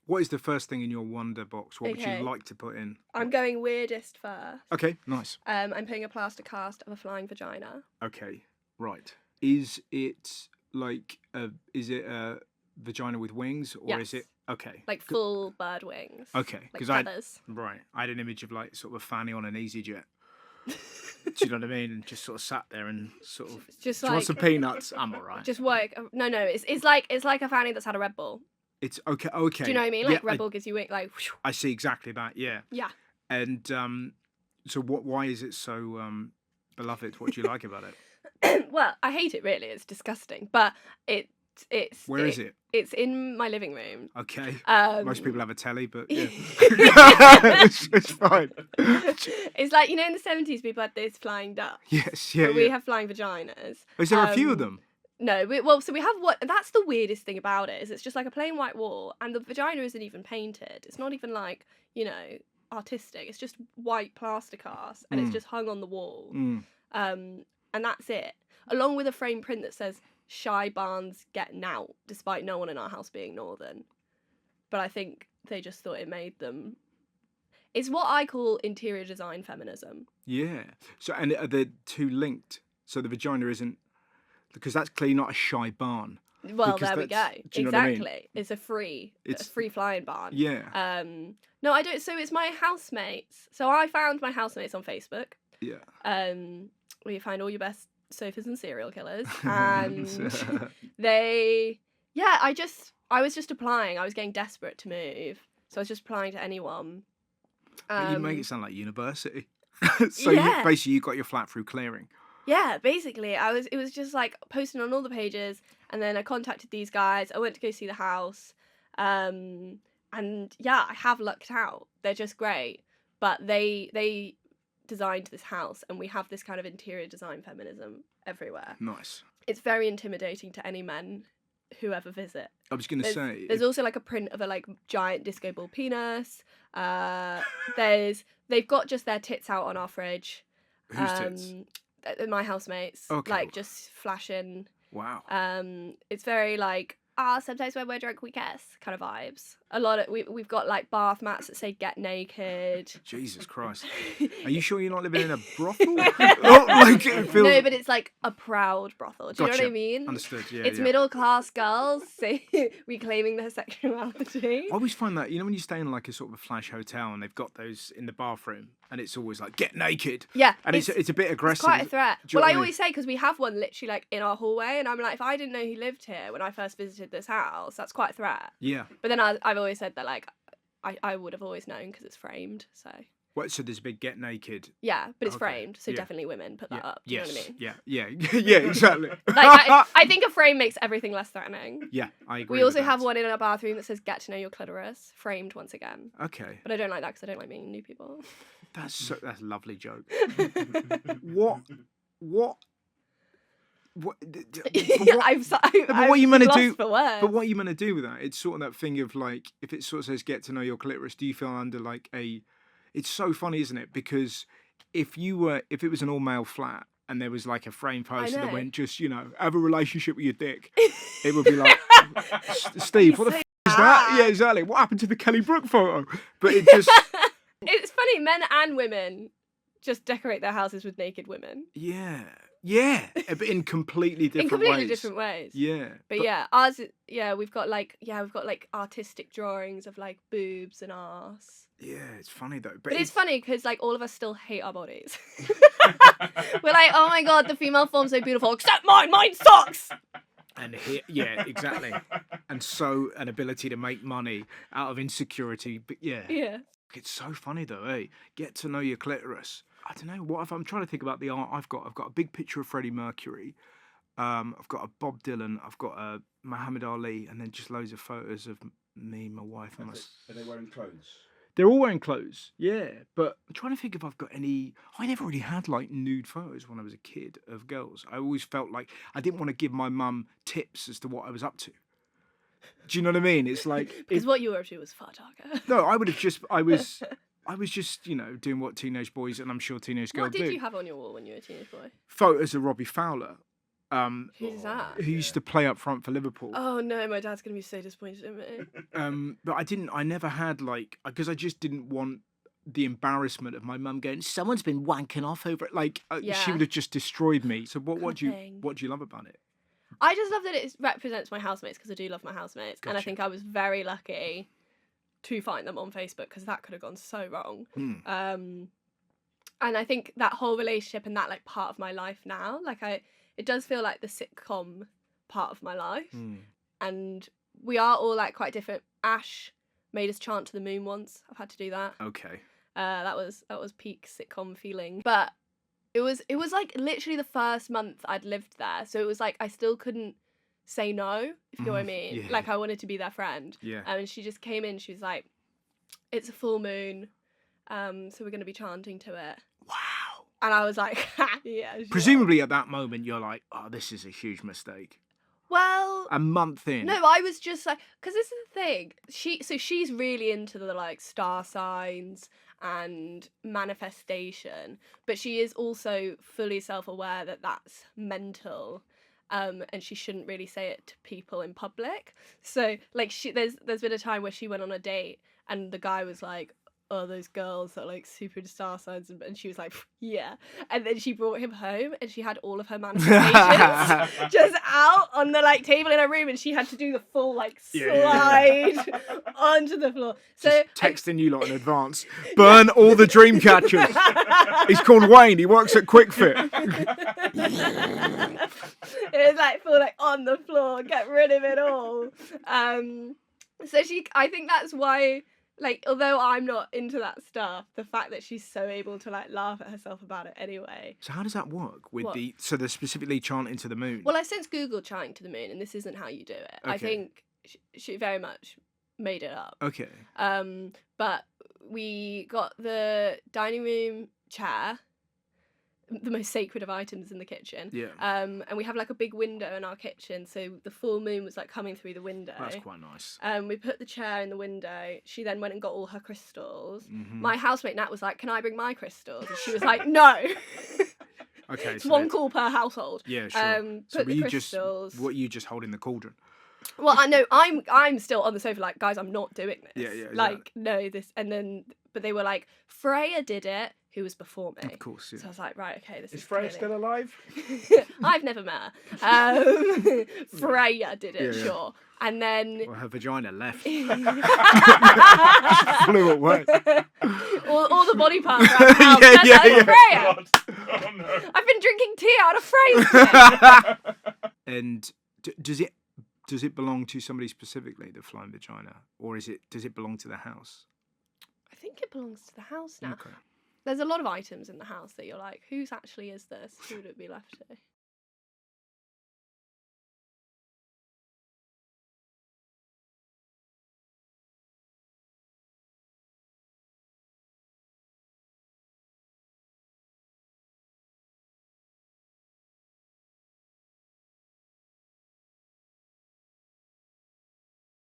What is the first thing in your Wonderbox? What would you Okay. like to put in? I'm going weirdest first. Okay, nice. I'm putting a plaster cast of a flying vagina. Okay, right. Is it is it a vagina with wings, or is Yes. it okay? Like full bird wings. Okay, Like because feathers. I had an image of like sort of a fanny on an EasyJet. Do you know what I mean? And just sort of sat there and sort of. Just Do you want like some peanuts? I'm alright. just work. No. It's like a fanny that's had a Red Bull. It's okay. Okay. Do you know what I mean? Like Red Bull gives you like. I see exactly that. Yeah. Yeah. And so why is it so beloved? What do you like about it? Well, I hate it really. It's disgusting, but Where is it? It's in my living room. Okay. Um, Most people have a telly, but yeah. it's fine. It's like, in the 70s people had this flying duck. Yes, yeah, But yeah. we have flying vaginas. Is there a few of them? No, so we have what. That's the weirdest thing about it, is it's just like a plain white wall, and the vagina isn't even painted. It's not even like, artistic. It's just white plaster cast, and it's just hung on the wall. And that's it. Along with a frame print that says, "Shy Barnes get out," despite no one in our house being northern. But I think they just thought it made them. It's what I call interior design feminism. Yeah. So, and are the two linked? So the vagina isn't, because that's clearly not a shy barn. Well, Because there we go. do you know what I mean? Exactly. It's a free flying barn. Yeah. No, I don't. So it's my housemates. So I found my housemates on Facebook. Yeah. Where you find all your best sofas and serial killers, and I was just applying. I was getting desperate to move, so I was just applying to anyone. But you make it sound like university. Yeah. Basically you got your flat through clearing. Yeah, basically, it was just like posting on all the pages, and then I contacted these guys. I went to go see the house, and yeah, I have lucked out. They're just great, but they designed this house, and we have this kind of interior design feminism everywhere. Nice. It's very intimidating to any men who ever visit. I was going to say. There's also like a print of a like giant disco ball penis. They've got just their tits out on our fridge. Whose tits? My housemates. Okay. Like just flashing. Wow. It's very like, sometimes when we're drunk we kiss kind of vibes. A lot of we've got like bath mats that say "get naked." Jesus Christ. Are you sure you're not living in a brothel? It feels... No, but it's like a proud brothel. Do you know what I Gotcha. mean? Understood, yeah. It's yeah. middle class girls reclaiming their sexuality. I always find that, when you stay in like a sort of a flash hotel and they've got those in the bathroom and it's always like, get naked. Yeah. And it's a bit aggressive. It's quite a threat. Do you know Well, what I mean? always say, because we have one literally like in our hallway, and I'm like, if I didn't know he lived here when I first visited this house, that's quite a threat. Yeah. But then I've always said that like, I would have always known because it's framed, so. What, so there's a big get naked. Yeah, but it's Okay. framed, so Yeah. definitely women put that up. Do you know what I mean? Yeah. Yeah, exactly. Like, I think a frame makes everything less threatening. Yeah, I agree. We also with have that. one in our bathroom that says "Get to know your clitoris," framed once again. Okay. But I don't like that because I don't like meeting new people. That's a lovely joke. What? What What are you meant to do? For words. But what are you meant to do with that? It's sort of that thing of like, if it sort of says "get to know your clitoris," do you feel under like a? It's so funny, isn't it? Because if it was an all-male flat and there was like a frame poster that went just, have a relationship with your dick, it would be like, Steve, what the f*** is that? Yeah, exactly. What happened to the Kelly Brook photo? But it just. It's funny, men and women just decorate their houses with naked women. Yeah, but in completely different ways. Yeah. But yeah, ours. Yeah, we've got like artistic drawings of like boobs and arse. Yeah, it's funny though. But it's funny because like all of us still hate our bodies. We're like, oh my god, the female form's so beautiful, except mine. Mine sucks. And yeah, exactly. And so an ability to make money out of insecurity. But yeah. It's so funny though, eh? Get to know your clitoris. I don't know, what if I'm trying to think about the art I've got a big picture of Freddie Mercury. I've got a Bob Dylan, I've got a Muhammad Ali, and then just loads of photos of me, my wife, and my. Are they wearing clothes? They're all wearing clothes, yeah. But I'm trying to think if I've got any. I never really had like nude photos when I was a kid of girls. I always felt like I didn't want to give my mum tips as to what I was up to. Do you know what I mean? It's like because what you were up to was far darker. No, I was just, doing what teenage boys and I'm sure teenage girls do. What did you have on your wall when you were a teenage boy? Photos of Robbie Fowler. Who's that? who used to play up front for Liverpool. Oh no, my dad's gonna be so disappointed in me. But I never had like, because I just didn't want the embarrassment of my mum going, someone's been wanking off over it. Like, she would have just destroyed me. So what do you love about it? I just love that it represents my housemates, because I do love my housemates. Gotcha. And I think I was very lucky to find them on Facebook, because that could have gone so wrong. And I think that whole relationship and that like part of my life now, like it does feel like the sitcom part of my life. And we are all like quite different. Ash made us chant to the moon once. I've had to do that. Okay. That was peak sitcom feeling. But it was like literally the first month I'd lived there. So it was like I still couldn't say no, if you know what I mean. Yeah. Like I wanted to be their friend. Yeah. And she just came in, she was like, it's a full moon. So we're gonna be chanting to it. Wow. And I was like, yeah. Sure. Presumably at that moment you're like, oh, this is a huge mistake. Well, A month in. no, I was just like, because this is the thing. She's really into the like star signs and manifestation, but she is also fully self-aware that that's mental, and she shouldn't really say it to people in public. So like there's been a time where she went on a date and the guy was like, oh, those girls that are like super into star signs, and she was like, yeah. And then she brought him home and she had all of her manifestations just out on the like table in her room, and she had to do the full like slide onto the floor. So just texting you lot in advance. Burn all the dream catchers. He's called Wayne, he works at Quick Fit. It was like full like on the floor, get rid of it all. So I think that's why, like, although I'm not into that stuff, the fact that she's so able to like laugh at herself about it anyway. So how does that work with What? so they're specifically chanting to the moon? Well, I've since Googled chanting to the moon, and this isn't how you do it. Okay. I think she very much made it up. Okay. But we got the dining room chair, the most sacred of items in the kitchen. Yeah. And we have like a big window in our kitchen, so the full moon was like coming through the window. That's quite nice. We put the chair in the window. She then went and got all her crystals. Mm-hmm. My housemate Nat was like, "Can I bring my crystals?" And she was like, "No." Okay. It's one call per household. Yeah, sure. So Put the crystals. what you just holding the cauldron? Well, I know I'm still on the sofa like, guys, I'm not doing this. Yeah, exactly. Like, no, this, and then, but they were like, Freya did it, who was before me. Of course, yeah. So I was like, right, okay, this is Freya clearly... still alive? I've never met her. Freya did it, Yeah. sure. And then... Well, her vagina left. Flew Flew away. all the body parts around the house. That's Freya. Oh, no. I've been drinking tea out of Freya's tea. And does it belong to somebody specifically, the flying vagina, or does it belong to the house? I think it belongs to the house now. Okay. There's a lot of items in the house that you're like, whose actually is this? Who would it be left to?